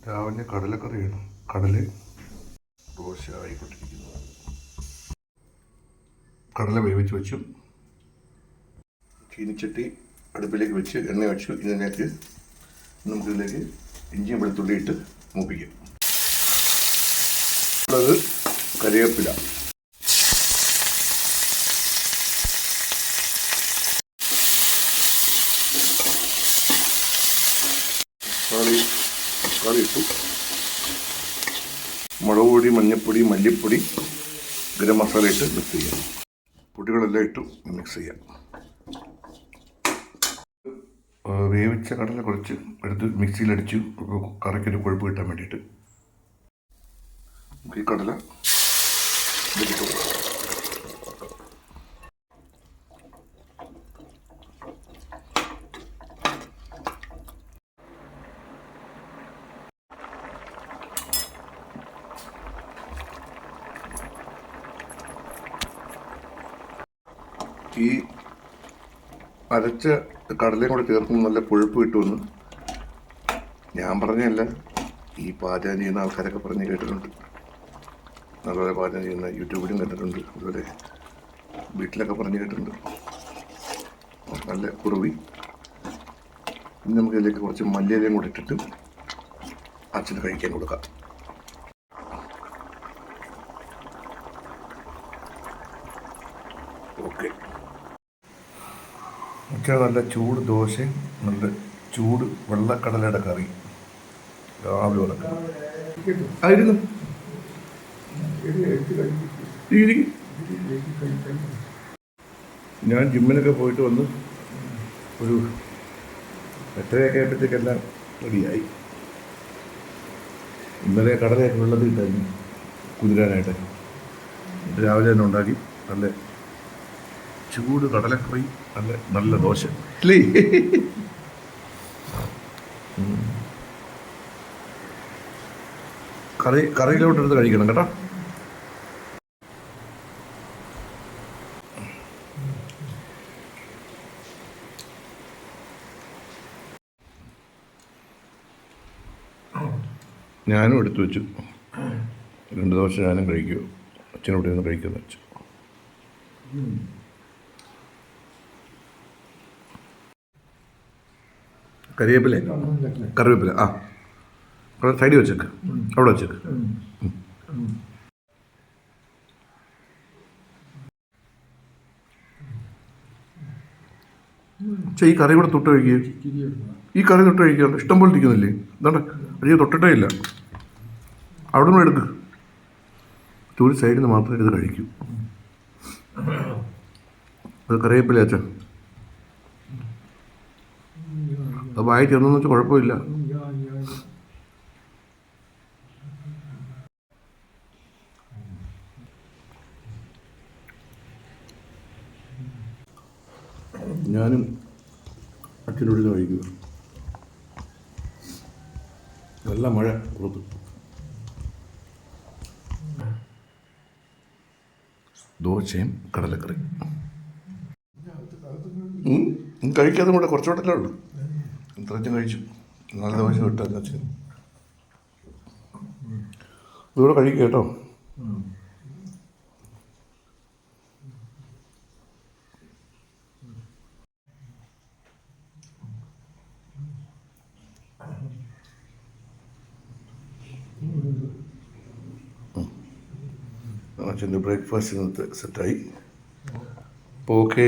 രാവിലെ കടലക്കറിയാണ്. കടല ദോശ ആയിക്കൊണ്ടിരിക്കുന്നു. കടല വേവിച്ച് വെച്ചു. ചീനിച്ചട്ടി അടുപ്പിലേക്ക് വെച്ച് എണ്ണ വെച്ചു. ഇതിലേക്ക് നമുക്കിതിലേക്ക് ഇഞ്ചിയും വെളുത്തുള്ളി ഇട്ട് മൂപ്പിക്കാം. അത് കറിവേപ്പില, തക്കാളി ഇട്ടു. മുളക് പൊടി, മഞ്ഞൾപ്പൊടി, മല്ലിപ്പൊടി, ഗരം മസാല ഇട്ട് മിക്സ് ചെയ്യാം. പൊടികളെല്ലാം ഇട്ടു മിക്സ് ചെയ്യാം. വേവിച്ച കടല കുറച്ച് എടുത്ത് മിക്സിയിലടിച്ചു കറിക്കൊരു കൊഴുപ്പ് കിട്ടാൻ വേണ്ടിയിട്ട്. നമുക്ക് ഈ കടല ഈ അരച്ച കടലയും കൂടെ ചേർക്കുമ്പോൾ നല്ല കൊഴുപ്പ് കിട്ടുമെന്ന് ഞാൻ പറഞ്ഞല്ല, ഈ പാചകം ചെയ്യുന്ന ആൾക്കാരൊക്കെ പറഞ്ഞ് കേട്ടിട്ടുണ്ട്. നല്ലപോലെ പാചകം ചെയ്യുന്ന യൂട്യൂബിലും കണ്ടിട്ടുണ്ട്, അതുപോലെ വീട്ടിലൊക്കെ പറഞ്ഞ് കേട്ടിട്ടുണ്ട്. നല്ല കുറുവി. ഇനി നമുക്കിതിലേക്ക് കുറച്ച് മല്ലിയിലയും കൂടെ ഇട്ടിട്ട് അച്ഛന് കഴിക്കാൻ കൊടുക്കാം. ഓക്കെ. നല്ല ചൂട് ദോശയും നല്ല ചൂട് വെള്ളക്കടലയുടെ കറി രാവിലെ ഉറക്കാം ആയിരുന്നു. ഞാൻ ജിമ്മിനൊക്കെ പോയിട്ട് വന്ന് ഒരു 8:30 ആയപ്പോഴത്തേക്കെല്ലാം റെഡിയായി. ഇന്നലെ കടലയൊക്കെ വെള്ളത്തിൽ ഇട്ടായിരുന്നു കുതിരാനായിട്ട്. രാവിലെ തന്നെ ഉണ്ടാക്കി നല്ല ചൂട് കടലക്കറി, നല്ല ദോശ അല്ലേ? കറിയിലോട്ടെടുത്ത് കഴിക്കണം കേട്ടോ. ഞാനും എടുത്തു വെച്ചു. 2 ദോശ ഞാനും കഴിക്കുമോ, അച്ഛനോട് ഇരുന്ന് കഴിക്കുമെന്ന് വെച്ചു. കറിവേപ്പില ആ സൈഡിൽ വെച്ചേക്ക്, അവിടെ വെച്ചേക്ക്. ഈ കറി കൂടെ തൊട്ട് കഴിക്കുക. ഈ കറി തൊട്ട് കഴിക്കുക. ഇഷ്ടം പോലെ ഇരിക്കുന്നില്ലേ? എന്താണ്ട് അയ്യോ തൊട്ടിട്ടേ ഇല്ല. അവിടെ നിന്ന് എടുക്ക്. ഒരു സൈഡിൽ നിന്ന് മാത്രം എടുത്ത് കഴിക്കൂ. അത് കറിവേപ്പില അച്ഛൻ അത് വായി ചേർന്നെന്ന് വെച്ചാൽ കുഴപ്പമില്ല. ഞാനും അച്ഛനോട് കഴിക്കുക. നല്ല മഴ പുറത്ത്. ദോശയും കടലക്കറി കഴിക്കാതെ കൂടെ കുറച്ചുകൂടെ ഉള്ളൂ. ഇത്രച്ചും കഴിച്ചു. നല്ല ദോശ കിട്ടാൻ അച്ഛൻ ഇതുകൂടെ കഴിക്കുക കേട്ടോ. അച്ഛൻ്റെ ബ്രേക്ക്ഫാസ്റ്റ് ഇന്നത്തെ സെറ്റായി. അപ്പോൾ ഓക്കേ.